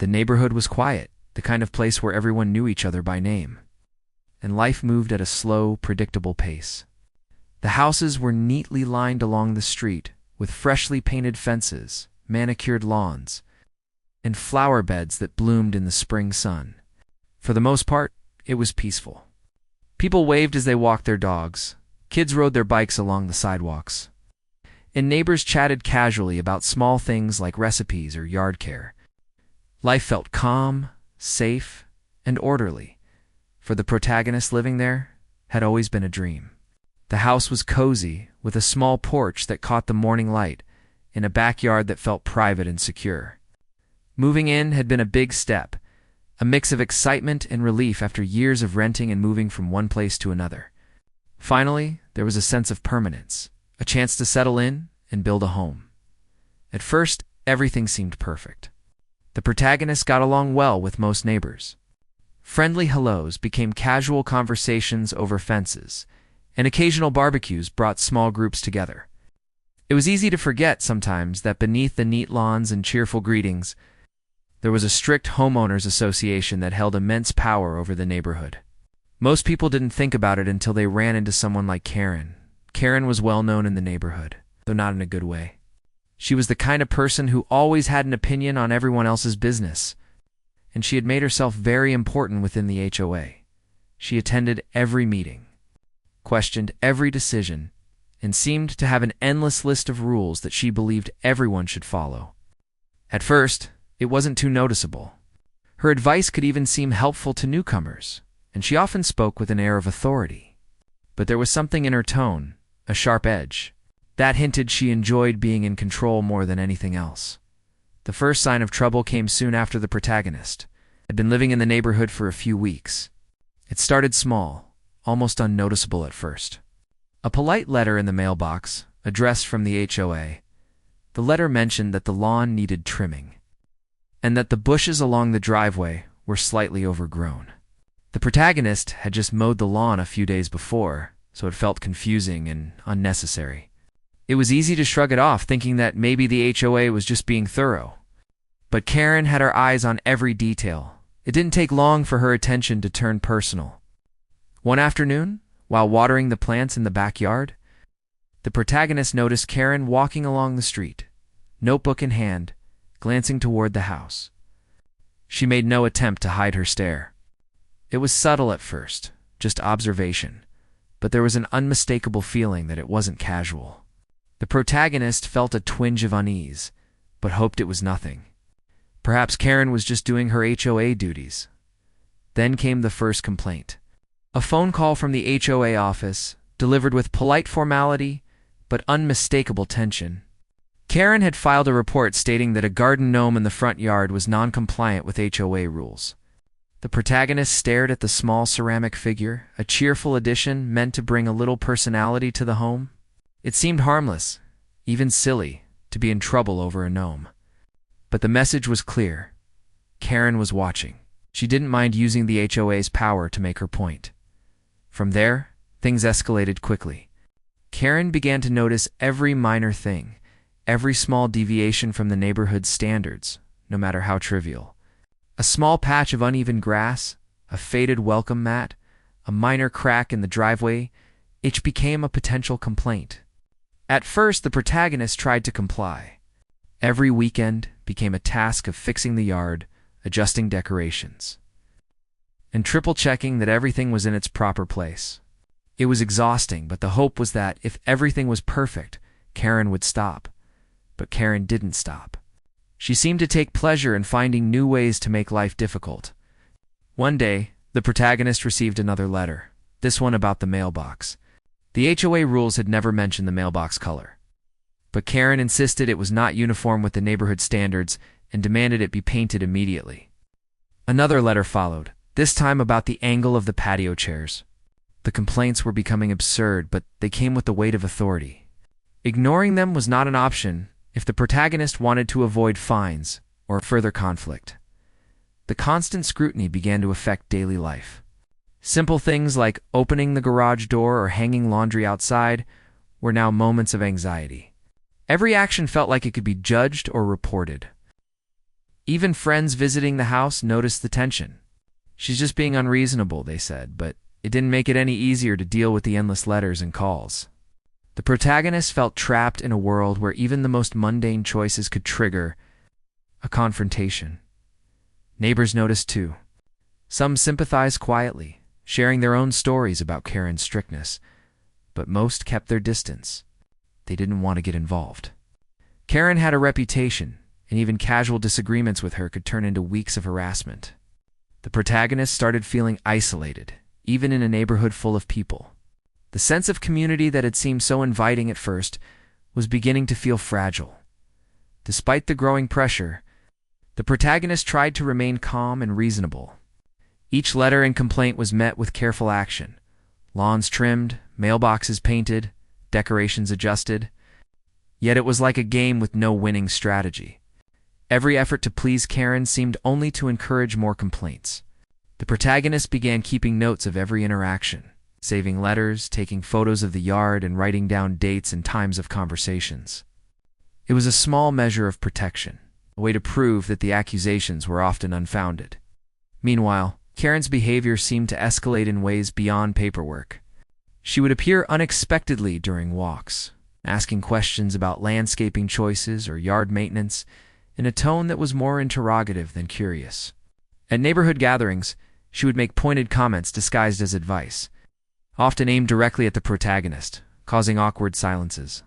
The neighborhood was quiet, the kind of place where everyone knew each other by name. And life moved at a slow, predictable pace. The houses were neatly lined along the street, with freshly painted fences, manicured lawns, and flower beds that bloomed in the spring sun. For the most part, it was peaceful. People waved as they walked their dogs, kids rode their bikes along the sidewalks, and neighbors chatted casually about small things like recipes or yard care. Life felt calm, safe, and orderly. For the protagonist living there had always been a dream. The house was cozy, with a small porch that caught the morning light, in a backyard that felt private and secure. Moving in had been a big step, a mix of excitement and relief after years of renting and moving from one place to another. Finally, there was a sense of permanence, a chance to settle in and build a home. At first, everything seemed perfect. The protagonist got along well with most neighbors. Friendly hellos became casual conversations over fences, and occasional barbecues brought small groups together. It was easy to forget sometimes that beneath the neat lawns and cheerful greetings, there was a strict homeowners association that held immense power over the neighborhood. Most people didn't think about it until they ran into someone like Karen. Karen was well known in the neighborhood, though not in a good way. She was the kind of person who always had an opinion on everyone else's business, and she had made herself very important within the HOA. She attended every meeting, questioned every decision, and seemed to have an endless list of rules that she believed everyone should follow. At first, it wasn't too noticeable. Her advice could even seem helpful to newcomers, and she often spoke with an air of authority. But there was something in her tone, a sharp edge, that hinted she enjoyed being in control more than anything else. The first sign of trouble came soon after the protagonist had been living in the neighborhood for a few weeks. It started small, almost unnoticeable at first. A polite letter in the mailbox, addressed from the HOA. The letter mentioned that the lawn needed trimming, and that the bushes along the driveway were slightly overgrown. The protagonist had just mowed the lawn a few days before, so it felt confusing and unnecessary. It was easy to shrug it off, thinking that maybe the HOA was just being thorough. But Karen had her eyes on every detail. It didn't take long for her attention to turn personal. One afternoon, while watering the plants in the backyard, the protagonist noticed Karen walking along the street, notebook in hand, glancing toward the house. She made no attempt to hide her stare. It was subtle at first, just observation, but there was an unmistakable feeling that it wasn't casual. The protagonist felt a twinge of unease, but hoped it was nothing. Perhaps Karen was just doing her HOA duties. Then came the first complaint. A phone call from the HOA office, delivered with polite formality, but unmistakable tension. Karen had filed a report stating that a garden gnome in the front yard was non-compliant with HOA rules. The protagonist stared at the small ceramic figure, a cheerful addition meant to bring a little personality to the home. It seemed harmless, even silly, to be in trouble over a gnome. But the message was clear. Karen was watching. She didn't mind using the HOA's power to make her point. From there, things escalated quickly. Karen began to notice every minor thing, every small deviation from the neighborhood's standards, no matter how trivial. A small patch of uneven grass, a faded welcome mat, a minor crack in the driveway, it became a potential complaint. At first, the protagonist tried to comply. Every weekend became a task of fixing the yard, adjusting decorations, and triple-checking that everything was in its proper place. It was exhausting, but the hope was that if everything was perfect, Karen would stop. But Karen didn't stop. She seemed to take pleasure in finding new ways to make life difficult. One day, the protagonist received another letter, this one about the mailbox. The HOA rules had never mentioned the mailbox color. But Karen insisted it was not uniform with the neighborhood standards and demanded it be painted immediately. Another letter followed, this time about the angle of the patio chairs. The complaints were becoming absurd, but they came with the weight of authority. Ignoring them was not an option if the protagonist wanted to avoid fines or further conflict. The constant scrutiny began to affect daily life. Simple things like opening the garage door or hanging laundry outside were now moments of anxiety. Every action felt like it could be judged or reported. Even friends visiting the house noticed the tension. "She's just being unreasonable," they said, but it didn't make it any easier to deal with the endless letters and calls. The protagonist felt trapped in a world where even the most mundane choices could trigger a confrontation. Neighbors noticed too. Some sympathized quietly, sharing their own stories about Karen's strictness, but most kept their distance. They didn't want to get involved. Karen had a reputation, and even casual disagreements with her could turn into weeks of harassment. The protagonist started feeling isolated, even in a neighborhood full of people. The sense of community that had seemed so inviting at first was beginning to feel fragile. Despite the growing pressure, the protagonist tried to remain calm and reasonable. Each letter and complaint was met with careful action. Lawns trimmed, mailboxes painted, decorations adjusted. Yet it was like a game with no winning strategy. Every effort to please Karen seemed only to encourage more complaints. The protagonist began keeping notes of every interaction, saving letters, taking photos of the yard, and writing down dates and times of conversations. It was a small measure of protection, a way to prove that the accusations were often unfounded. Meanwhile, Karen's behavior seemed to escalate in ways beyond paperwork. She would appear unexpectedly during walks, asking questions about landscaping choices or yard maintenance in a tone that was more interrogative than curious. At neighborhood gatherings, she would make pointed comments disguised as advice, often aimed directly at the protagonist, causing awkward silences.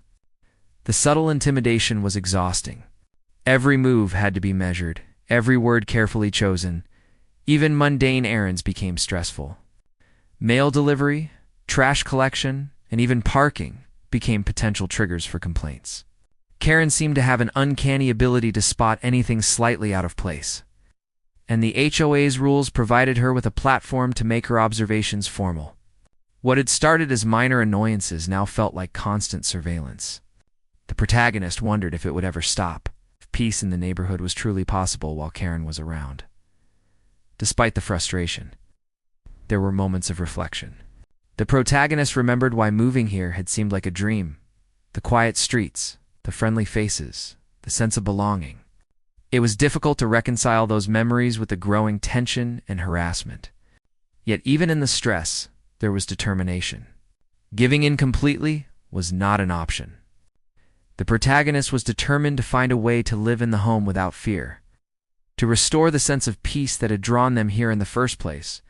The subtle intimidation was exhausting. Every move had to be measured, every word carefully chosen. Even mundane errands became stressful. Mail delivery, trash collection, and even parking became potential triggers for complaints. Karen seemed to have an uncanny ability to spot anything slightly out of place, and the HOA's rules provided her with a platform to make her observations formal. What had started as minor annoyances now felt like constant surveillance. The protagonist wondered if it would ever stop, if peace in the neighborhood was truly possible while Karen was around. Despite the frustration, there were moments of reflection. The protagonist remembered why moving here had seemed like a dream. The quiet streets, the friendly faces, the sense of belonging. It was difficult to reconcile those memories with the growing tension and harassment. Yet even in the stress, there was determination. Giving in completely was not an option. The protagonist was determined to find a way to live in the home without fear, to restore the sense of peace that had drawn them here in the first place.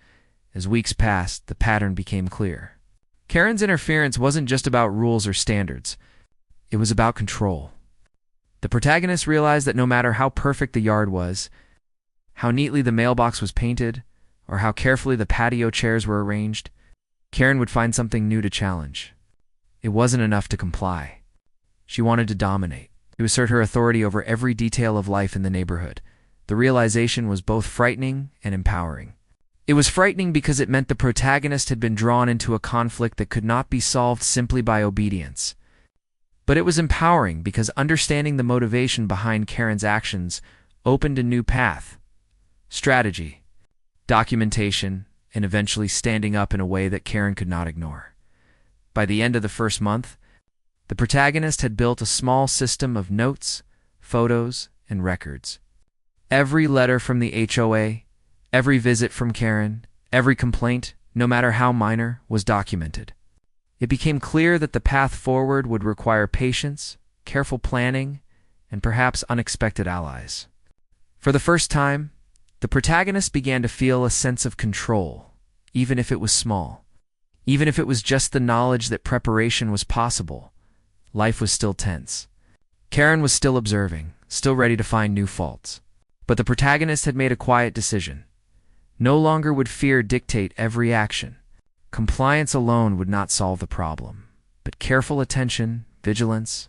As weeks passed, the pattern became clear. Karen's interference wasn't just about rules or standards. It was about control. The protagonist realized that no matter how perfect the yard was, how neatly the mailbox was painted, or how carefully the patio chairs were arranged, Karen would find something new to challenge. It wasn't enough to comply. She wanted to dominate, to assert her authority over every detail of life in the neighborhood. The realization was both frightening and empowering. It was frightening because it meant the protagonist had been drawn into a conflict that could not be solved simply by obedience. But it was empowering because understanding the motivation behind Karen's actions opened a new path: strategy, documentation, and eventually standing up in a way that Karen could not ignore. By the end of the first month, the protagonist had built a small system of notes, photos, and records. Every letter from the HOA, every visit from Karen, every complaint, no matter how minor, was documented. It became clear that the path forward would require patience, careful planning, and perhaps unexpected allies. For the first time, the protagonist began to feel a sense of control, even if it was small. Even if it was just the knowledge that preparation was possible, life was still tense. Karen was still observing, still ready to find new faults. But the protagonist had made a quiet decision. No longer would fear dictate every action. Compliance alone would not solve the problem, but careful attention, vigilance,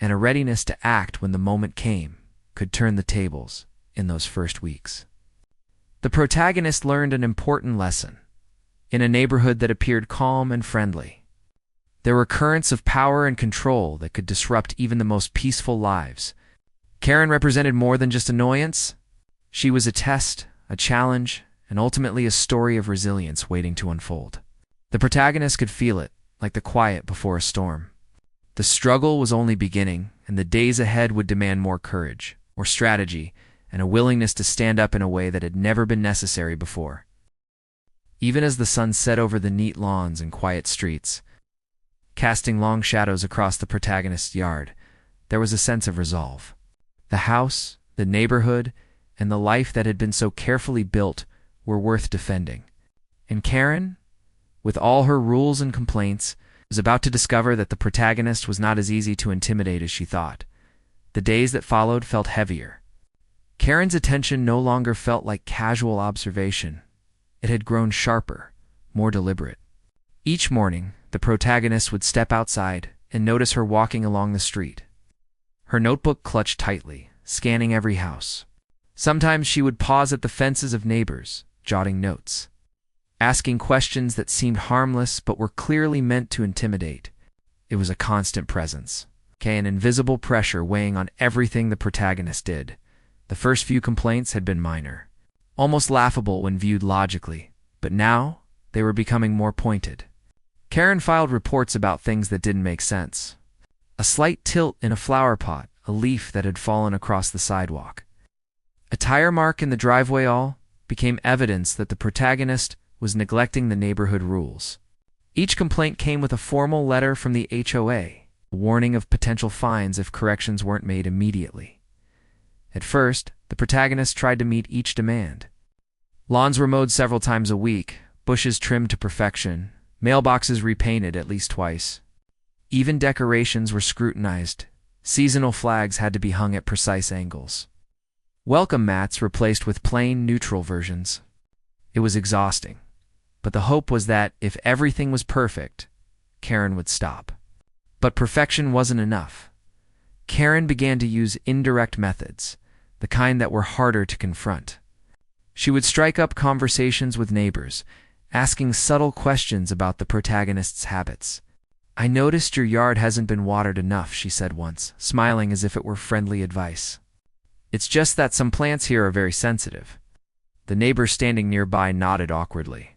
and a readiness to act when the moment came could turn the tables in those first weeks. The protagonist learned an important lesson. In a neighborhood that appeared calm and friendly, there were currents of power and control that could disrupt even the most peaceful lives. Karen represented more than just annoyance. She was a test, a challenge, and ultimately a story of resilience waiting to unfold. The protagonist could feel it, like the quiet before a storm. The struggle was only beginning, and the days ahead would demand more courage, more strategy, and a willingness to stand up in a way that had never been necessary before. Even as the sun set over the neat lawns and quiet streets, casting long shadows across the protagonist's yard, there was a sense of resolve. The house, the neighborhood, and the life that had been so carefully built were worth defending. And Karen, with all her rules and complaints, was about to discover that the protagonist was not as easy to intimidate as she thought. The days that followed felt heavier. Karen's attention no longer felt like casual observation. It had grown sharper, more deliberate. Each morning, the protagonist would step outside and notice her walking along the street. Her notebook clutched tightly, scanning every house. Sometimes she would pause at the fences of neighbors, jotting notes, asking questions that seemed harmless but were clearly meant to intimidate. It was a constant presence, an invisible pressure weighing on everything the protagonist did. The first few complaints had been minor, almost laughable when viewed logically, but now they were becoming more pointed. Karen filed reports about things that didn't make sense. A slight tilt in a flower pot, a leaf that had fallen across the sidewalk. A tire mark in the driveway all became evidence that the protagonist was neglecting the neighborhood rules. Each complaint came with a formal letter from the HOA, a warning of potential fines if corrections weren't made immediately. At first, the protagonist tried to meet each demand. Lawns were mowed several times a week, bushes trimmed to perfection, mailboxes repainted at least twice. Even decorations were scrutinized. Seasonal flags had to be hung at precise angles. Welcome mats replaced with plain, neutral versions. It was exhausting, but the hope was that if everything was perfect, Karen would stop. But perfection wasn't enough. Karen began to use indirect methods, the kind that were harder to confront. She would strike up conversations with neighbors, asking subtle questions about the protagonist's habits. "I noticed your yard hasn't been watered enough," she said once, smiling as if it were friendly advice. "It's just that some plants here are very sensitive." The neighbor standing nearby nodded awkwardly.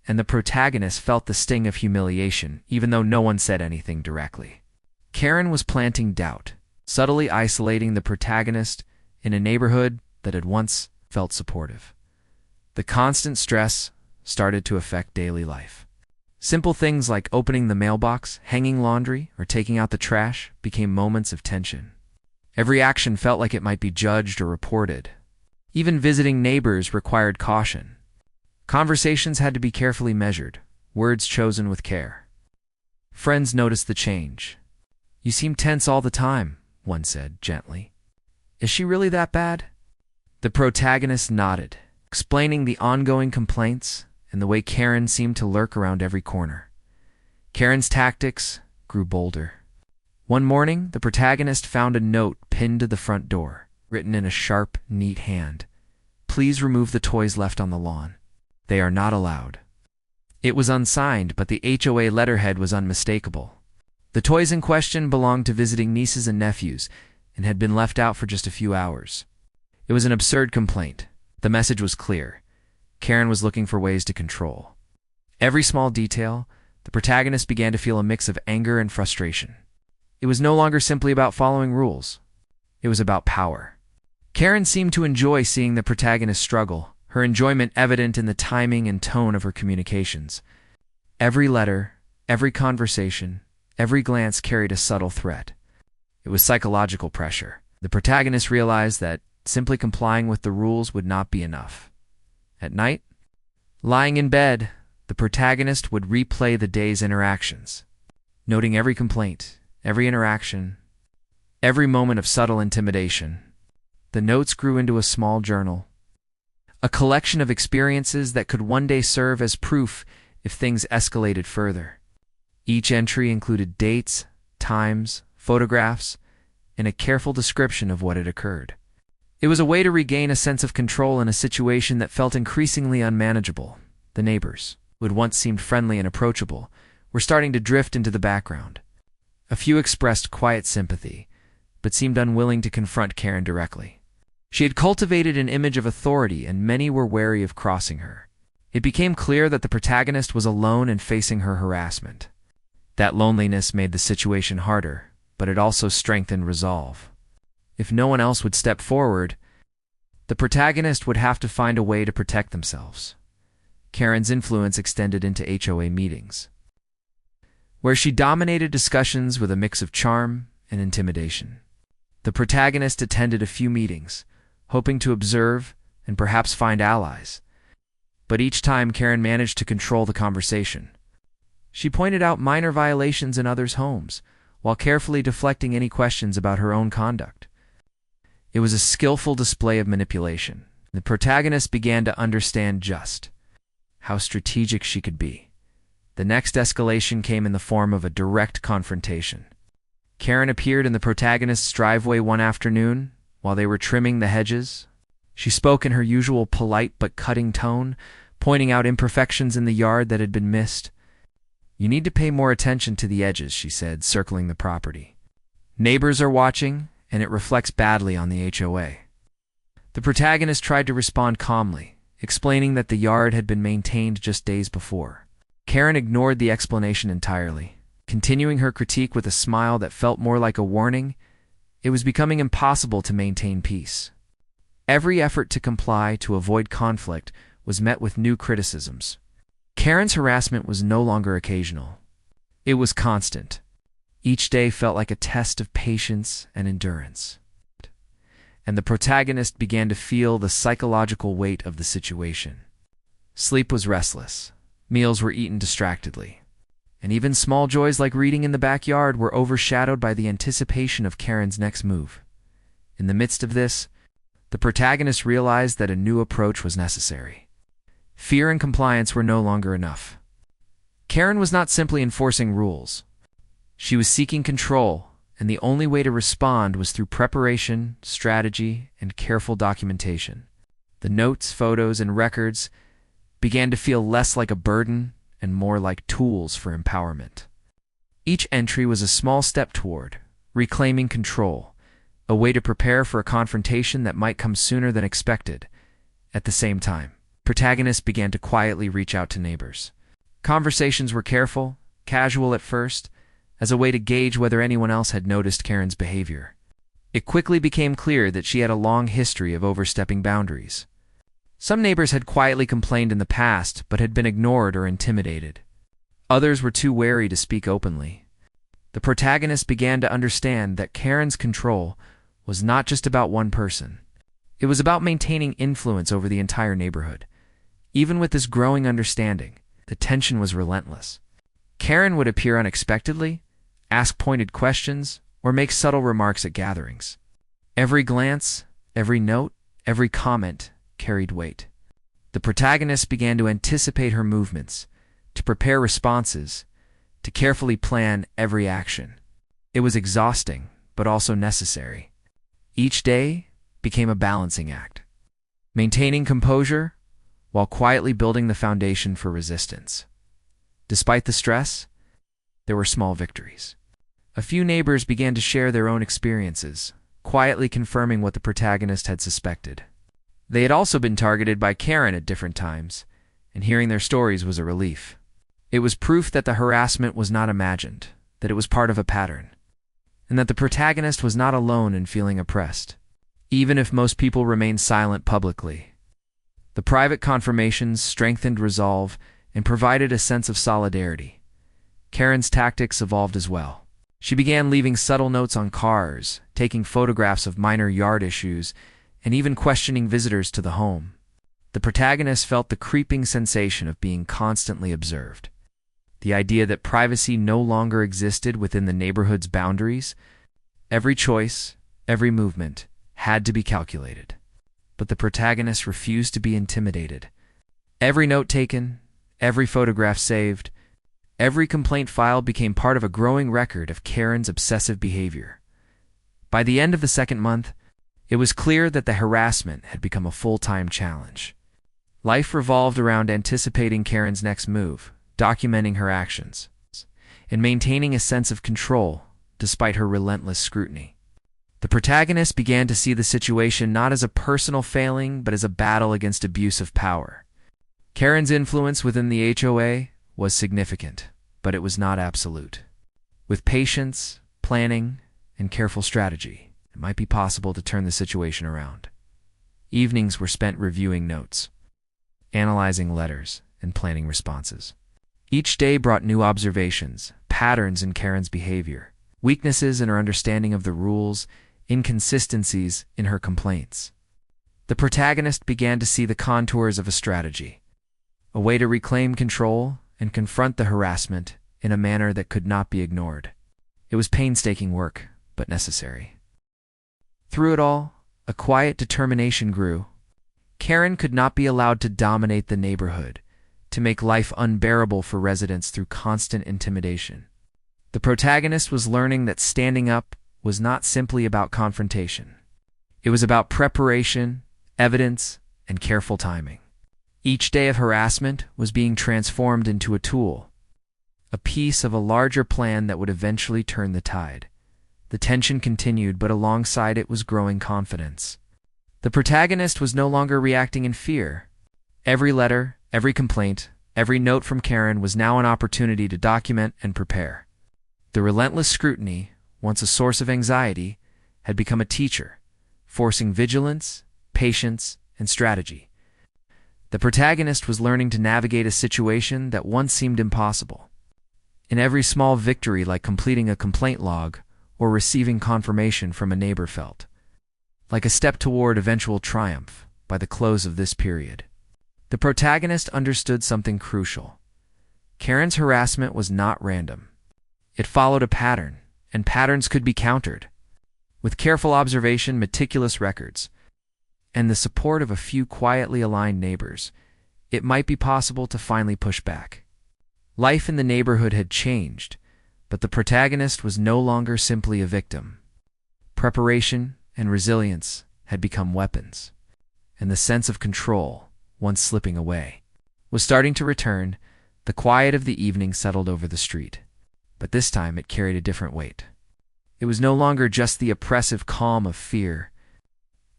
And the protagonist felt the sting of humiliation, even though no one said anything directly. Karen was planting doubt, subtly isolating the protagonist in a neighborhood that had once felt supportive. The constant stress started to affect daily life. Simple things like opening the mailbox, hanging laundry, or taking out the trash became moments of tension. Every action felt like it might be judged or reported. Even visiting neighbors required caution. Conversations had to be carefully measured, words chosen with care. Friends noticed the change. "You seem tense all the time," one said gently. "Is she really that bad?" The protagonist nodded, explaining the ongoing complaints and the way Karen seemed to lurk around every corner. Karen's tactics grew bolder. One morning, the protagonist found a note pinned to the front door, written in a sharp, neat hand. "Please remove the toys left on the lawn. They are not allowed." It was unsigned, but the HOA letterhead was unmistakable. The toys in question belonged to visiting nieces and nephews and had been left out for just a few hours. It was an absurd complaint. The message was clear. Karen was looking for ways to control. Every small detail, the protagonist began to feel a mix of anger and frustration. It was no longer simply about following rules. It was about power. Karen seemed to enjoy seeing the protagonist struggle, her enjoyment evident in the timing and tone of her communications. Every letter, every conversation, every glance carried a subtle threat. It was psychological pressure. The protagonist realized that simply complying with the rules would not be enough. At night, lying in bed, the protagonist would replay the day's interactions, noting every complaint, every interaction, every moment of subtle intimidation. The notes grew into a small journal, a collection of experiences that could one day serve as proof if things escalated further. Each entry included dates, times, photographs, and a careful description of what had occurred. It was a way to regain a sense of control in a situation that felt increasingly unmanageable. The neighbors, who had once seemed friendly and approachable, were starting to drift into the background. A few expressed quiet sympathy, but seemed unwilling to confront Karen directly. She had cultivated an image of authority, and many were wary of crossing her. It became clear that the protagonist was alone in facing her harassment. That loneliness made the situation harder, but it also strengthened resolve. If no one else would step forward, the protagonist would have to find a way to protect themselves. Karen's influence extended into HOA meetings, where she dominated discussions with a mix of charm and intimidation. The protagonist attended a few meetings, hoping to observe and perhaps find allies. But each time Karen managed to control the conversation. She pointed out minor violations in others' homes, while carefully deflecting any questions about her own conduct. It was a skillful display of manipulation. The protagonist began to understand just how strategic she could be. The next escalation came in the form of a direct confrontation. Karen appeared in the protagonist's driveway one afternoon while they were trimming the hedges. She spoke in her usual polite but cutting tone, pointing out imperfections in the yard that had been missed. "You need to pay more attention to the edges," she said, circling the property. "Neighbors are watching, and it reflects badly on the HOA." The protagonist tried to respond calmly, explaining that the yard had been maintained just days before. Karen ignored the explanation entirely, continuing her critique with a smile that felt more like a warning. It was becoming impossible to maintain peace. Every effort to comply to avoid conflict was met with new criticisms. Karen's harassment was no longer occasional. It was constant. Each day felt like a test of patience and endurance. And the protagonist began to feel the psychological weight of the situation. Sleep was restless. Meals were eaten distractedly. And even small joys like reading in the backyard were overshadowed by the anticipation of Karen's next move. In the midst of this, the protagonist realized that a new approach was necessary. Fear and compliance were no longer enough. Karen was not simply enforcing rules. She was seeking control, and the only way to respond was through preparation, strategy, and careful documentation. The notes, photos, and records began to feel less like a burden and more like tools for empowerment. Each entry was a small step toward reclaiming control, a way to prepare for a confrontation that might come sooner than expected. At the same time, protagonists began to quietly reach out to neighbors. Conversations were careful, casual at first, as a way to gauge whether anyone else had noticed Karen's behavior. It quickly became clear that she had a long history of overstepping boundaries. Some neighbors had quietly complained in the past but had been ignored or intimidated. Others were too wary to speak openly. The protagonist began to understand that Karen's control was not just about one person. It was about maintaining influence over the entire neighborhood. Even with this growing understanding, the tension was relentless. Karen would appear unexpectedly, ask pointed questions, or make subtle remarks at gatherings. Every glance, every note, every comment carried weight. The protagonist began to anticipate her movements, to prepare responses, to carefully plan every action. It was exhausting, but also necessary. Each day became a balancing act, maintaining composure while quietly building the foundation for resistance. Despite the stress, there were small victories. A few neighbors began to share their own experiences, quietly confirming what the protagonist had suspected. They had also been targeted by Karen at different times, and hearing their stories was a relief. It was proof that the harassment was not imagined, that it was part of a pattern, and that the protagonist was not alone in feeling oppressed. Even if most people remained silent publicly, the private confirmations strengthened resolve and provided a sense of solidarity. Karen's tactics evolved as well. She began leaving subtle notes on cars, taking photographs of minor yard issues, and even questioning visitors to the home. The protagonist felt the creeping sensation of being constantly observed. The idea that privacy no longer existed within the neighborhood's boundaries. Every choice, every movement had to be calculated. But the protagonist refused to be intimidated. Every note taken, every photograph saved, every complaint filed became part of a growing record of Karen's obsessive behavior. By the end of the second month, it was clear that the harassment had become a full-time challenge. Life revolved around anticipating Karen's next move, documenting her actions, and maintaining a sense of control despite her relentless scrutiny. The protagonist began to see the situation not as a personal failing, but as a battle against abuse of power. Karen's influence within the HOA was significant, but it was not absolute. With patience, planning, and careful strategy, it might be possible to turn the situation around. Evenings were spent reviewing notes, analyzing letters, and planning responses. Each day brought new observations, patterns in Karen's behavior, weaknesses in her understanding of the rules, inconsistencies in her complaints. The protagonist began to see the contours of a strategy, a way to reclaim control and confront the harassment in a manner that could not be ignored. It was painstaking work, but necessary. Through it all, a quiet determination grew. Karen could not be allowed to dominate the neighborhood, to make life unbearable for residents through constant intimidation. The protagonist was learning that standing up was not simply about confrontation. It was about preparation, evidence, and careful timing. Each day of harassment was being transformed into a tool, a piece of a larger plan that would eventually turn the tide. The tension continued, but alongside it was growing confidence. The protagonist was no longer reacting in fear. Every letter, every complaint, every note from Karen was now an opportunity to document and prepare. The relentless scrutiny, once a source of anxiety, had become a teacher, forcing vigilance, patience, and strategy. The protagonist was learning to navigate a situation that once seemed impossible. In every small victory, like completing a complaint log or receiving confirmation from a neighbor, felt like a step toward eventual triumph by the close of this period. The protagonist understood something crucial. Karen's harassment was not random. It followed a pattern, and patterns could be countered. With careful observation, meticulous records, and the support of a few quietly aligned neighbors, it might be possible to finally push back. Life in the neighborhood had changed, but the protagonist was no longer simply a victim. Preparation and resilience had become weapons, and the sense of control, once slipping away, was starting to return. The quiet of the evening settled over the street, but this time it carried a different weight. It was no longer just the oppressive calm of fear.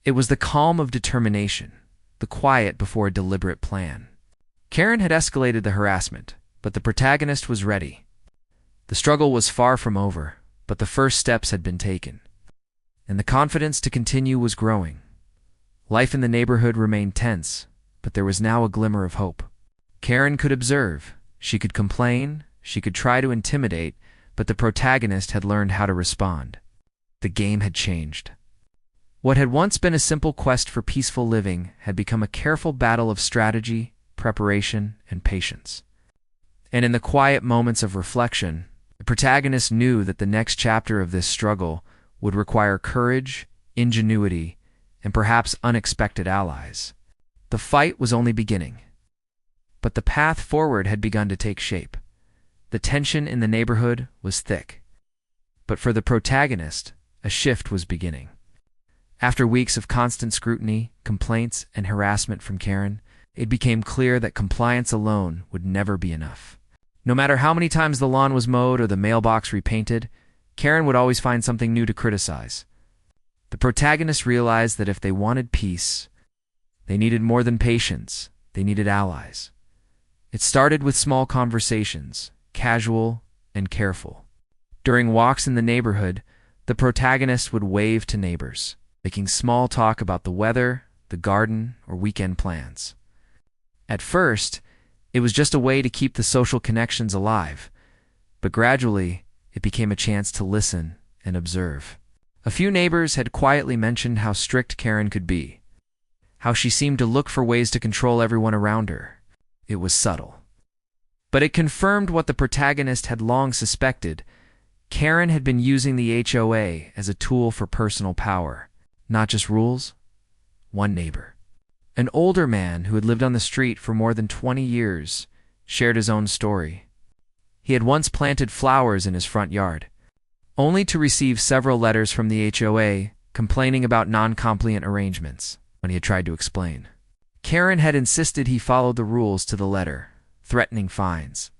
It was the calm of determination, the quiet before a deliberate plan. Karen had escalated the harassment, but the protagonist was ready. The struggle was far from over, but the first steps had been taken, and the confidence to continue was growing. Life in the neighborhood remained tense, but there was now a glimmer of hope. Karen could observe, she could complain, she could try to intimidate, but the protagonist had learned how to respond. The game had changed. What had once been a simple quest for peaceful living had become a careful battle of strategy, preparation, and patience. And in the quiet moments of reflection, the protagonist knew that the next chapter of this struggle would require courage, ingenuity, and perhaps unexpected allies. The fight was only beginning, but the path forward had begun to take shape. The tension in the neighborhood was thick, but for the protagonist, a shift was beginning. After weeks of constant scrutiny, complaints, and harassment from Karen, it became clear that compliance alone would never be enough. No matter how many times the lawn was mowed or the mailbox repainted, Karen would always find something new to criticize. The protagonist realized that if they wanted peace, they needed more than patience, they needed allies. It started with small conversations, casual and careful. During walks in the neighborhood, the protagonist would wave to neighbors, making small talk about the weather, the garden, or weekend plans. At first, it was just a way to keep the social connections alive, but gradually, it became a chance to listen and observe. A few neighbors had quietly mentioned how strict Karen could be, how she seemed to look for ways to control everyone around her. It was subtle, but it confirmed what the protagonist had long suspected. Karen had been using the HOA as a tool for personal power, not just rules. One neighbor, an older man who had lived on the street for more than 20 years, shared his own story. He had once planted flowers in his front yard, only to receive several letters from the HOA complaining about non-compliant arrangements. When he had tried to explain, Karen had insisted he followed the rules to the letter, threatening fines.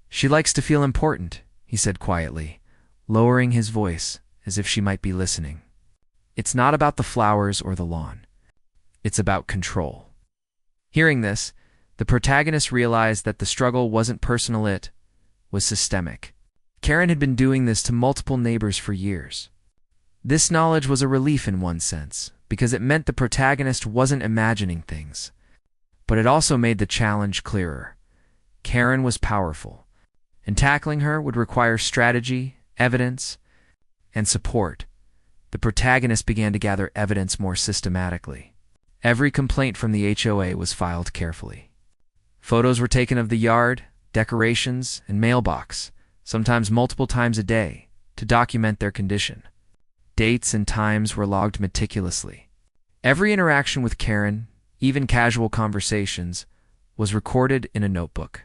"She likes to feel important," he said quietly, lowering his voice as if she might be listening. "It's not about the flowers or the lawn. It's about control." Hearing this, the protagonist realized that the struggle wasn't personal, it was systemic. Karen had been doing this to multiple neighbors for years. This knowledge was a relief in one sense, because it meant the protagonist wasn't imagining things. But it also made the challenge clearer. Karen was powerful, and tackling her would require strategy, evidence, and support. The protagonist began to gather evidence more systematically. Every complaint from the HOA was filed carefully. Photos were taken of the yard, decorations, and mailbox, sometimes multiple times a day, to document their condition. Dates and times were logged meticulously. Every interaction with Karen, even casual conversations, was recorded in a notebook,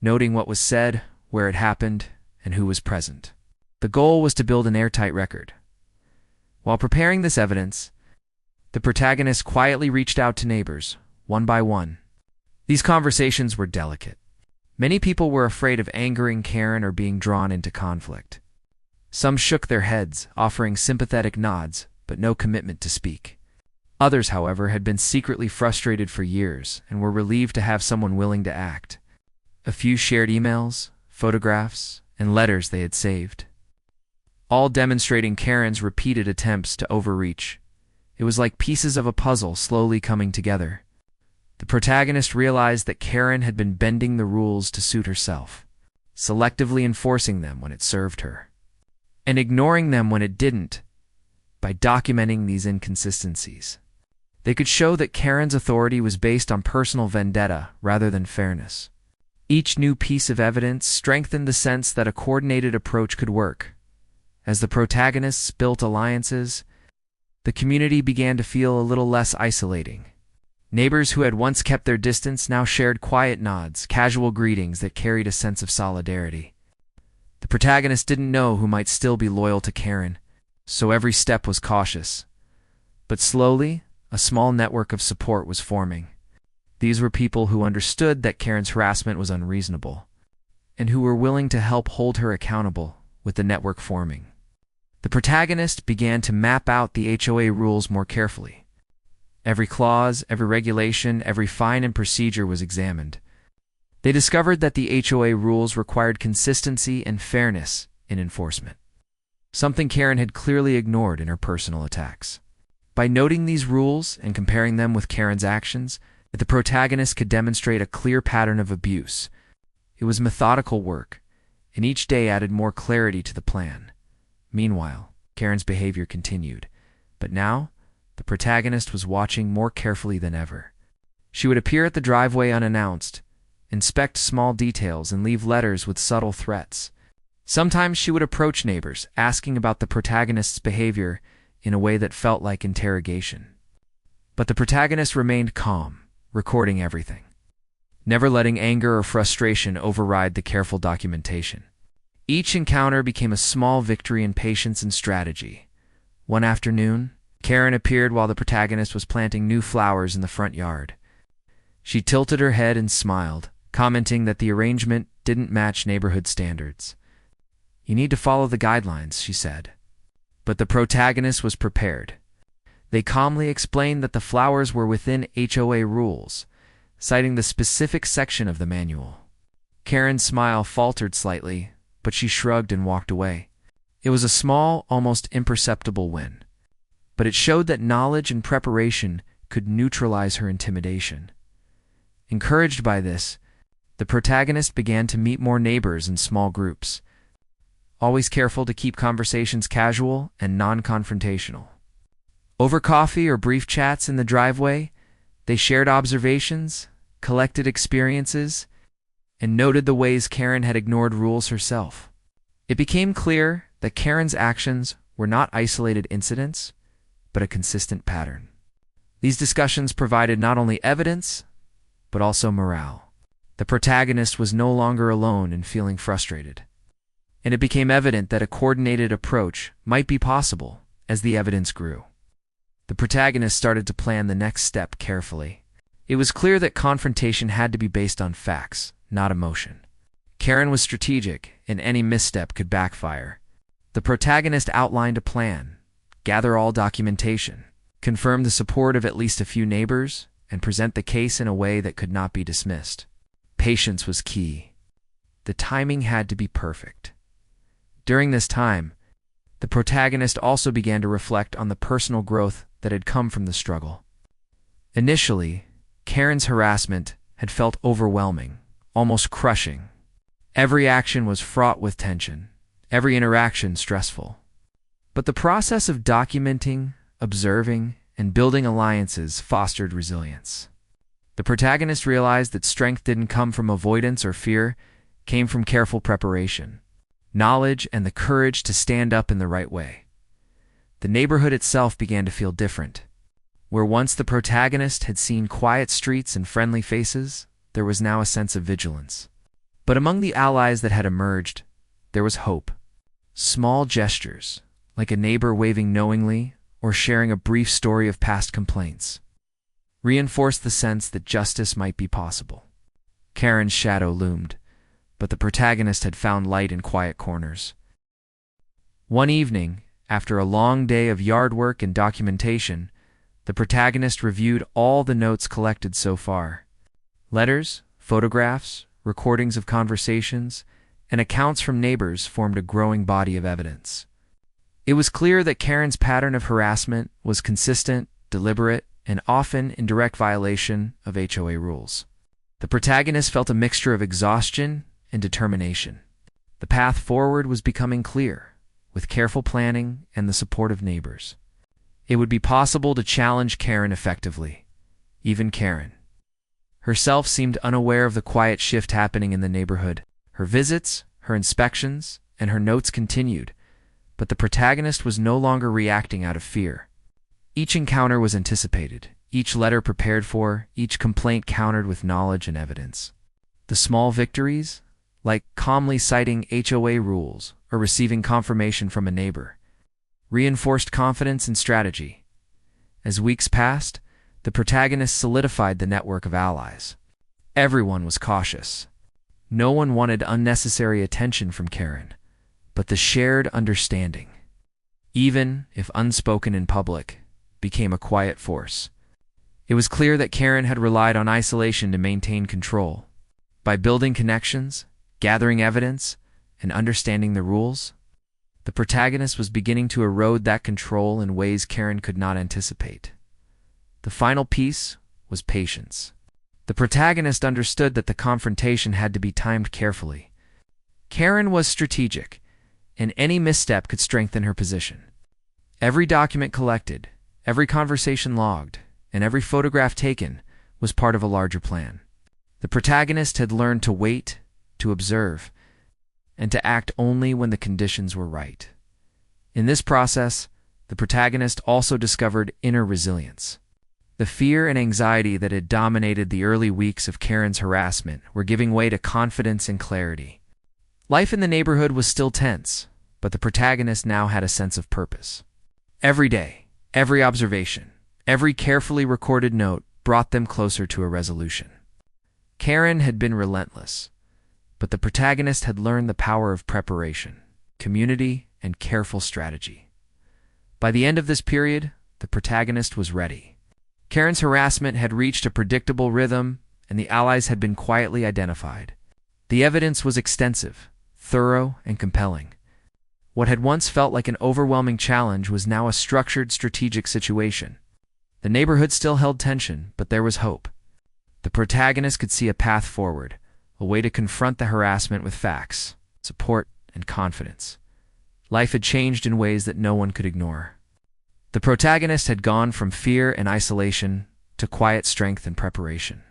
noting what was said, where it happened, and who was present. The goal was to build an airtight record. While preparing this evidence, the protagonist quietly reached out to neighbors, one by one. These conversations were delicate. Many people were afraid of angering Karen or being drawn into conflict. Some shook their heads, offering sympathetic nods, but no commitment to speak. Others, however, had been secretly frustrated for years and were relieved to have someone willing to act. A few shared emails, photographs, and letters they had saved, all demonstrating Karen's repeated attempts to overreach. It was like pieces of a puzzle slowly coming together. The protagonist realized that Karen had been bending the rules to suit herself, selectively enforcing them when it served her, and ignoring them when it didn't. By documenting these inconsistencies, they could show that Karen's authority was based on personal vendetta rather than fairness. Each new piece of evidence strengthened the sense that a coordinated approach could work. As the protagonists built alliances, the community began to feel a little less isolating. Neighbors who had once kept their distance now shared quiet nods, casual greetings that carried a sense of solidarity. The protagonist didn't know who might still be loyal to Karen, so every step was cautious. But slowly, a small network of support was forming. These were people who understood that Karen's harassment was unreasonable, and who were willing to help hold her accountable, with the network forming. The protagonist began to map out the HOA rules more carefully. Every clause, every regulation, every fine and procedure was examined. They discovered that the HOA rules required consistency and fairness in enforcement, something Karen had clearly ignored in her personal attacks. By noting these rules and comparing them with Karen's actions, the protagonist could demonstrate a clear pattern of abuse. It was methodical work, and each day added more clarity to the plan. Meanwhile, Karen's behavior continued, but now the protagonist was watching more carefully than ever. She would appear at the driveway unannounced, inspect small details, and leave letters with subtle threats. Sometimes she would approach neighbors, asking about the protagonist's behavior in a way that felt like interrogation. But the protagonist remained calm, recording everything, never letting anger or frustration override the careful documentation. Each encounter became a small victory in patience and strategy. One afternoon, Karen appeared while the protagonist was planting new flowers in the front yard. She tilted her head and smiled, commenting that the arrangement didn't match neighborhood standards. "You need to follow the guidelines," she said. But the protagonist was prepared. They calmly explained that the flowers were within HOA rules, citing the specific section of the manual. Karen's smile faltered slightly, but she shrugged and walked away. It was a small, almost imperceptible win, but it showed that knowledge and preparation could neutralize her intimidation. Encouraged by this, the protagonist began to meet more neighbors in small groups, always careful to keep conversations casual and non-confrontational. Over coffee or brief chats in the driveway, they shared observations, collected experiences, and noted the ways Karen had ignored rules herself. It became clear that Karen's actions were not isolated incidents, but a consistent pattern. These discussions provided not only evidence, but also morale. The protagonist was no longer alone in feeling frustrated, and it became evident that a coordinated approach might be possible as the evidence grew. The protagonist started to plan the next step carefully. It was clear that confrontation had to be based on facts, not emotion. Karen was strategic, and any misstep could backfire. The protagonist outlined a plan: gather all documentation, confirm the support of at least a few neighbors, and present the case in a way that could not be dismissed. Patience was key. The timing had to be perfect. During this time, The protagonist also began to reflect on the personal growth that had come from the struggle. Initially, Karen's harassment had felt overwhelming, almost crushing. Every action was fraught with tension, every interaction stressful. But the process of documenting, observing, and building alliances fostered resilience. The protagonist realized that strength didn't come from avoidance or fear, came from careful preparation, knowledge, and the courage to stand up in the right way. The neighborhood itself began to feel different. Where once the protagonist had seen quiet streets and friendly faces, there was now a sense of vigilance. But among the allies that had emerged, there was hope. Small gestures, like a neighbor waving knowingly or sharing a brief story of past complaints, reinforced the sense that justice might be possible. Karen's shadow loomed, but the protagonist had found light in quiet corners. One evening, after a long day of yard work and documentation, the protagonist reviewed all the notes collected so far. Letters, photographs, recordings of conversations, and accounts from neighbors formed a growing body of evidence. It was clear that Karen's pattern of harassment was consistent, deliberate, and often in direct violation of HOA rules. The protagonist felt a mixture of exhaustion and determination. The path forward was becoming clear, with careful planning and the support of neighbors. It would be possible to challenge Karen effectively. Even Karen herself seemed unaware of the quiet shift happening in the neighborhood. Her visits, her inspections, and her notes continued, but the protagonist was no longer reacting out of fear. Each encounter was anticipated, each letter prepared for, each complaint countered with knowledge and evidence. The small victories, like calmly citing HOA rules or receiving confirmation from a neighbor, reinforced confidence and strategy. As weeks passed, the protagonist solidified the network of allies. Everyone was cautious. No one wanted unnecessary attention from Karen, but the shared understanding, even if unspoken in public, became a quiet force. It was clear that Karen had relied on isolation to maintain control. By building connections, gathering evidence, and understanding the rules, the protagonist was beginning to erode that control in ways Karen could not anticipate. The final piece was patience. The protagonist understood that the confrontation had to be timed carefully. Karen was strategic, and any misstep could strengthen her position. Every document collected, every conversation logged, and every photograph taken was part of a larger plan. The protagonist had learned to wait, to observe, and to act only when the conditions were right. In this process, the protagonist also discovered inner resilience. The fear and anxiety that had dominated the early weeks of Karen's harassment were giving way to confidence and clarity. Life in the neighborhood was still tense, but the protagonist now had a sense of purpose. Every day, every observation, every carefully recorded note brought them closer to a resolution. Karen had been relentless, but the protagonist had learned the power of preparation, community, and careful strategy. By the end of this period, the protagonist was ready. Karen's harassment had reached a predictable rhythm, and the allies had been quietly identified. The evidence was extensive, thorough, and compelling. What had once felt like an overwhelming challenge was now a structured, strategic situation. The neighborhood still held tension, but there was hope. The protagonist could see a path forward, a way to confront the harassment with facts, support, and confidence. Life had changed in ways that no one could ignore. The protagonist had gone from fear and isolation to quiet strength and preparation.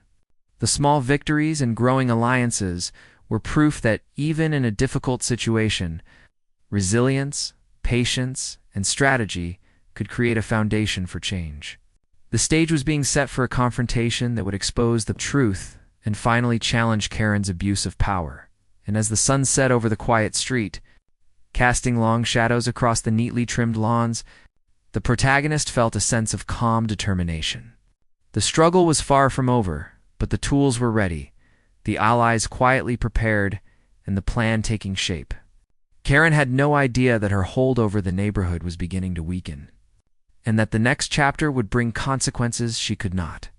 The small victories and growing alliances were proof that even in a difficult situation, resilience, patience, and strategy could create a foundation for change. The stage was being set for a confrontation that would expose the truth and finally challenge Karen's abuse of power. And as the sun set over the quiet street, casting long shadows across the neatly trimmed lawns, the protagonist felt a sense of calm determination. The struggle was far from over, but the tools were ready, the allies quietly prepared, and the plan taking shape. Karen had no idea that her hold over the neighborhood was beginning to weaken, and that the next chapter would bring consequences she could not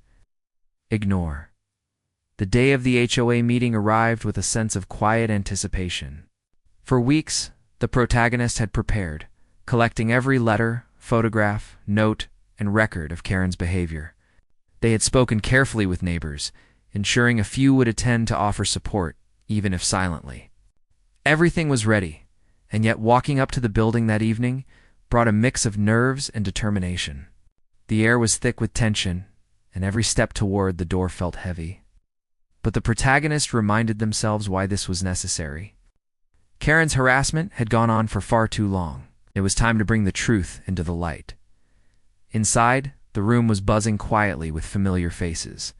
ignore. The day of the HOA meeting arrived with a sense of quiet anticipation. For weeks, the protagonist had prepared, collecting every letter, photograph, note, and record of Karen's behavior. They had spoken carefully with neighbors, ensuring a few would attend to offer support, even if silently. Everything was ready, and yet walking up to the building that evening brought a mix of nerves and determination. The air was thick with tension, and every step toward the door felt heavy. But the protagonists reminded themselves why this was necessary. Karen's harassment had gone on for far too long. It was time to bring the truth into the light. Inside, the room was buzzing quietly with familiar faces.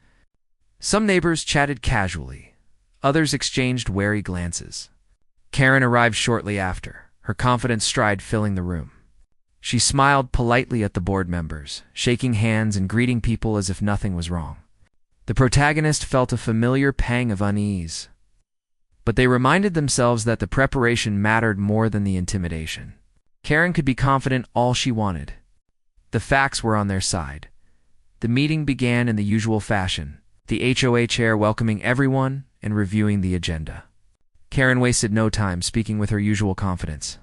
Some neighbors chatted casually. Others exchanged wary glances. Karen arrived shortly after, her confident stride filling the room. She smiled politely at the board members, shaking hands and greeting people as if nothing was wrong. The protagonist felt a familiar pang of unease. But they reminded themselves that the preparation mattered more than the intimidation. Karen could be confident all she wanted. The facts were on their side. The meeting began in the usual fashion, the HOA chair welcoming everyone and reviewing the agenda. Karen wasted no time speaking with her usual confidence.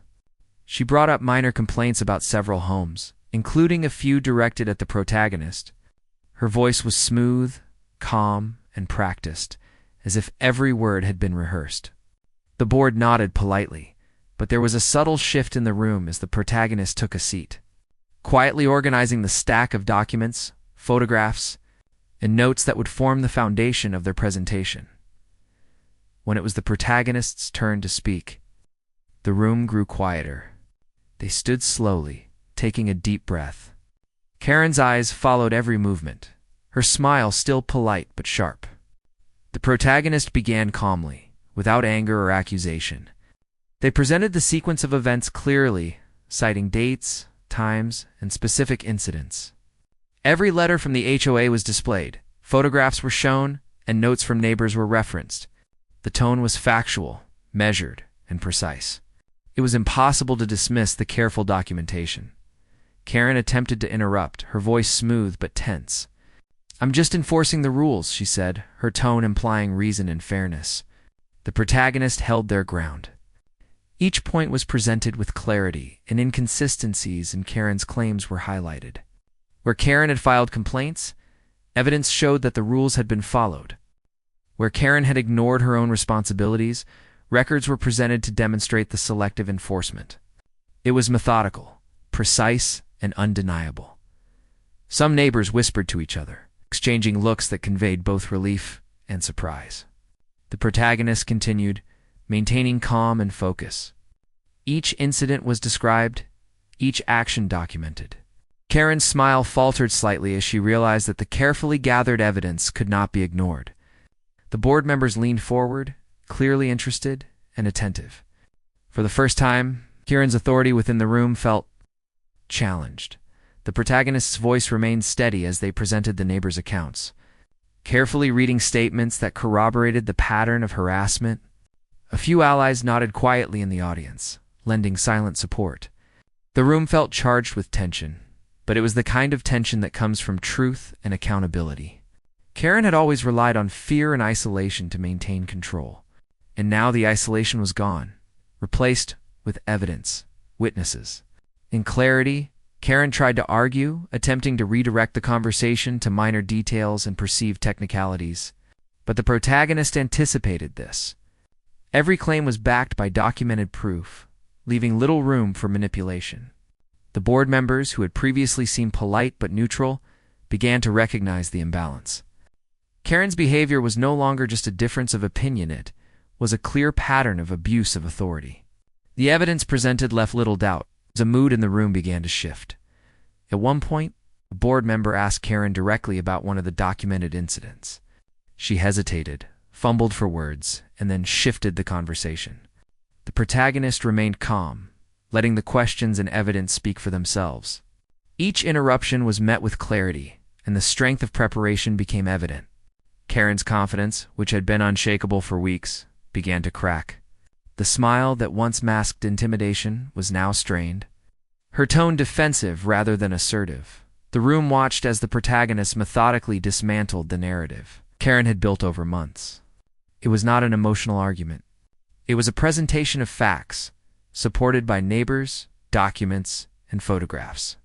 She brought up minor complaints about several homes, including a few directed at the protagonist. Her voice was smooth, calm, and practiced, as if every word had been rehearsed. The board nodded politely, but there was a subtle shift in the room as the protagonist took a seat, quietly organizing the stack of documents, photographs, and notes that would form the foundation of their presentation. When it was the protagonist's turn to speak, the room grew quieter. They stood slowly, taking a deep breath. Karen's eyes followed every movement, her smile still polite but sharp. The protagonist began calmly, without anger or accusation. They presented the sequence of events clearly, citing dates, times, and specific incidents. Every letter from the HOA was displayed, photographs were shown, and notes from neighbors were referenced. The tone was factual, measured, and precise. It was impossible to dismiss the careful documentation. Karen attempted to interrupt, her voice smooth but tense. "I'm just enforcing the rules," she said, her tone implying reason and fairness. The protagonist held their ground. Each point was presented with clarity, and inconsistencies in Karen's claims were highlighted. Where Karen had filed complaints, evidence showed that the rules had been followed. Where Karen had ignored her own responsibilities, records were presented to demonstrate the selective enforcement. It was methodical, precise, and undeniable. Some neighbors whispered to each other, exchanging looks that conveyed both relief and surprise. The protagonist continued, maintaining calm and focus. Each incident was described, each action documented. Karen's smile faltered slightly as she realized that the carefully gathered evidence could not be ignored. The board members leaned forward, clearly interested and attentive. For the first time, Karen's authority within the room felt challenged. The protagonist's voice remained steady as they presented the neighbors' accounts, carefully reading statements that corroborated the pattern of harassment. A few allies nodded quietly in the audience, lending silent support. The room felt charged with tension, but it was the kind of tension that comes from truth and accountability. Karen had always relied on fear and isolation to maintain control, and now the isolation was gone, replaced with evidence, witnesses. In clarity, Karen tried to argue, attempting to redirect the conversation to minor details and perceived technicalities. But the protagonist anticipated this. Every claim was backed by documented proof, leaving little room for manipulation. The board members, who had previously seemed polite but neutral, began to recognize the imbalance. Karen's behavior was no longer just a difference of opinion, it was a clear pattern of abuse of authority. The evidence presented left little doubt. The mood in the room began to shift. At one point, a board member asked Karen directly about one of the documented incidents. She hesitated, fumbled for words, and then shifted the conversation. The protagonist remained calm, letting the questions and evidence speak for themselves. Each interruption was met with clarity, and the strength of preparation became evident. Karen's confidence, which had been unshakable for weeks, began to crack. The smile that once masked intimidation was now strained, her tone defensive rather than assertive. The room watched as the protagonist methodically dismantled the narrative Karen had built over months. It was not an emotional argument. It was a presentation of facts, supported by neighbors, documents, and photographs.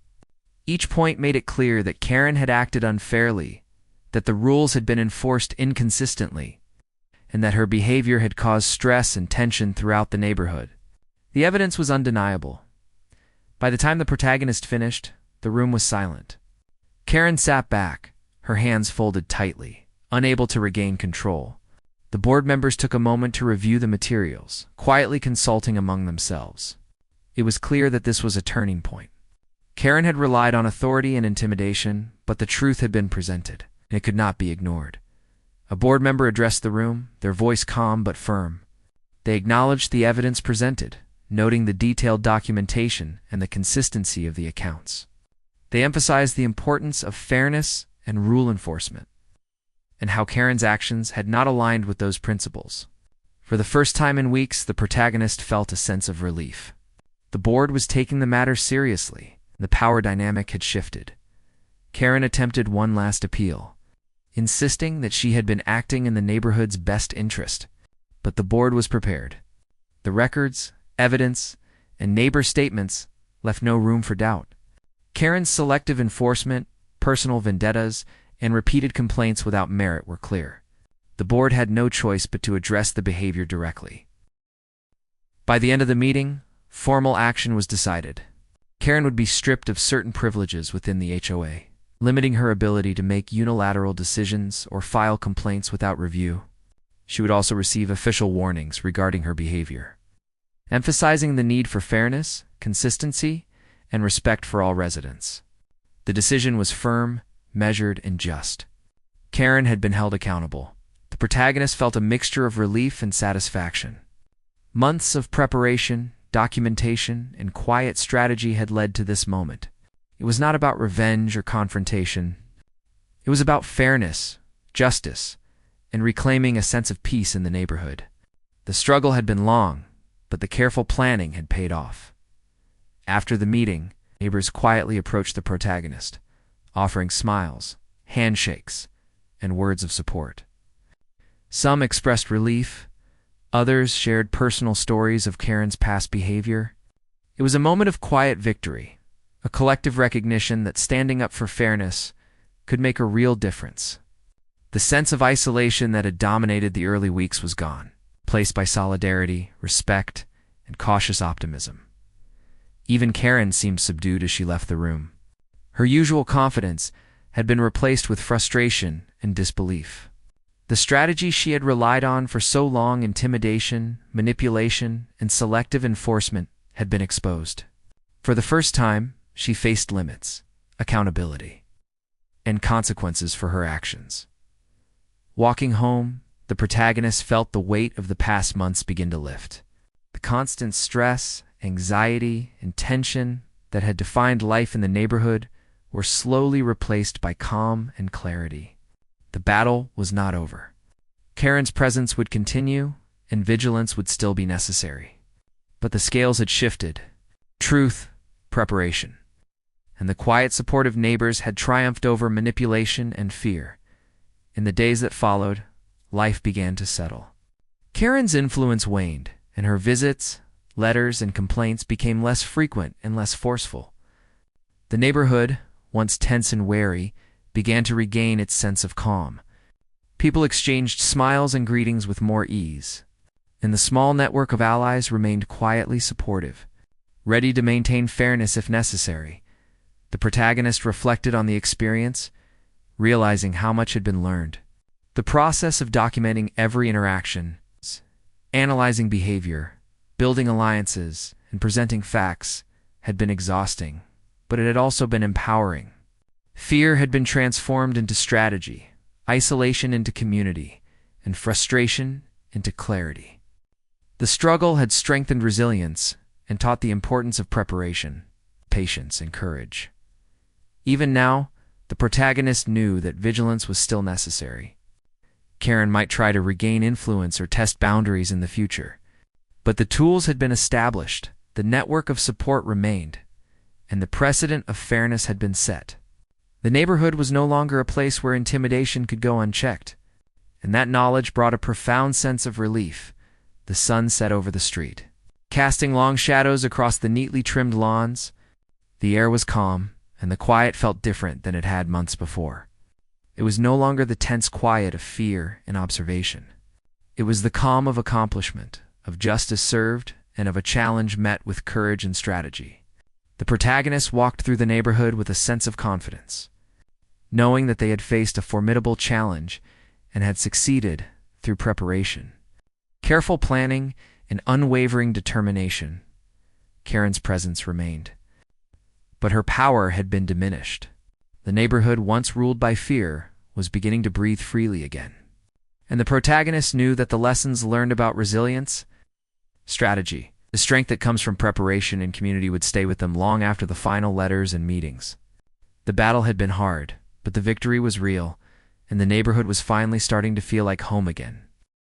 Each point made it clear that Karen had acted unfairly, that the rules had been enforced inconsistently, and that her behavior had caused stress and tension throughout the neighborhood. The evidence was undeniable. By the time the protagonist finished, the room was silent. Karen sat back, her hands folded tightly, unable to regain control. The board members took a moment to review the materials, quietly consulting among themselves. It was clear that this was a turning point. Karen had relied on authority and intimidation, but the truth had been presented, and it could not be ignored. A board member addressed the room, their voice calm but firm. They acknowledged the evidence presented, noting the detailed documentation and the consistency of the accounts. They emphasized the importance of fairness and rule enforcement, and how Karen's actions had not aligned with those principles. For the first time in weeks, the protagonist felt a sense of relief. The board was taking the matter seriously. The power dynamic had shifted. Karen attempted one last appeal, insisting that she had been acting in the neighborhood's best interest. But the board was prepared. The records, evidence, and neighbor statements left no room for doubt. Karen's selective enforcement, personal vendettas, and repeated complaints without merit were clear. The board had no choice but to address the behavior directly. By the end of the meeting, formal action was decided. Karen would be stripped of certain privileges within the HOA, limiting her ability to make unilateral decisions or file complaints without review. She would also receive official warnings regarding her behavior, emphasizing the need for fairness, consistency, and respect for all residents. The decision was firm, measured, and just. Karen had been held accountable. The protagonist felt a mixture of relief and satisfaction. Months of preparation, documentation, and quiet strategy had led to this moment. It was not about revenge or confrontation. It was about fairness, justice, and reclaiming a sense of peace in the neighborhood. The struggle had been long, but the careful planning had paid off. After the meeting, neighbors quietly approached the protagonist, offering smiles, handshakes, and words of support. Some expressed relief. Others shared personal stories of Karen's past behavior. It was a moment of quiet victory, a collective recognition that standing up for fairness could make a real difference. The sense of isolation that had dominated the early weeks was gone, replaced by solidarity, respect, and cautious optimism. Even Karen seemed subdued as she left the room. Her usual confidence had been replaced with frustration and disbelief. The strategy she had relied on for so long, intimidation, manipulation, and selective enforcement, had been exposed. For the first time, she faced limits, accountability, and consequences for her actions. Walking home, the protagonist felt the weight of the past months begin to lift. The constant stress, anxiety, and tension that had defined life in the neighborhood were slowly replaced by calm and clarity. The battle was not over. Karen's presence would continue, and vigilance would still be necessary. But the scales had shifted. Truth, preparation, and the quiet support of neighbors had triumphed over manipulation and fear. In the days that followed, life began to settle. Karen's influence waned, and her visits, letters, and complaints became less frequent and less forceful. The neighborhood, once tense and wary, began to regain its sense of calm. People exchanged smiles and greetings with more ease, and the small network of allies remained quietly supportive, ready to maintain fairness if necessary. The protagonist reflected on the experience, realizing how much had been learned. The process of documenting every interaction, analyzing behavior, building alliances, and presenting facts had been exhausting, but it had also been empowering. Fear had been transformed into strategy, isolation into community, and frustration into clarity. The struggle had strengthened resilience and taught the importance of preparation, patience, and courage. Even now, the protagonist knew that vigilance was still necessary. Karen might try to regain influence or test boundaries in the future, but the tools had been established, the network of support remained, and the precedent of fairness had been set. The neighborhood was no longer a place where intimidation could go unchecked, and that knowledge brought a profound sense of relief. The sun set over the street. casting long shadows across the neatly trimmed lawns. The air was calm, and the quiet felt different than it had months before. It was no longer the tense quiet of fear and observation. It was the calm of accomplishment, of justice served, and of a challenge met with courage and strategy. The protagonists walked through the neighborhood with a sense of confidence, knowing that they had faced a formidable challenge and had succeeded through preparation, careful planning, and unwavering determination. Karen's presence remained, but her power had been diminished. The neighborhood, once ruled by fear, was beginning to breathe freely again. And the protagonists knew that the lessons learned about resilience, strategy, the strength that comes from preparation and community would stay with them long after the final letters and meetings. The battle had been hard, but the victory was real, and the neighborhood was finally starting to feel like home again.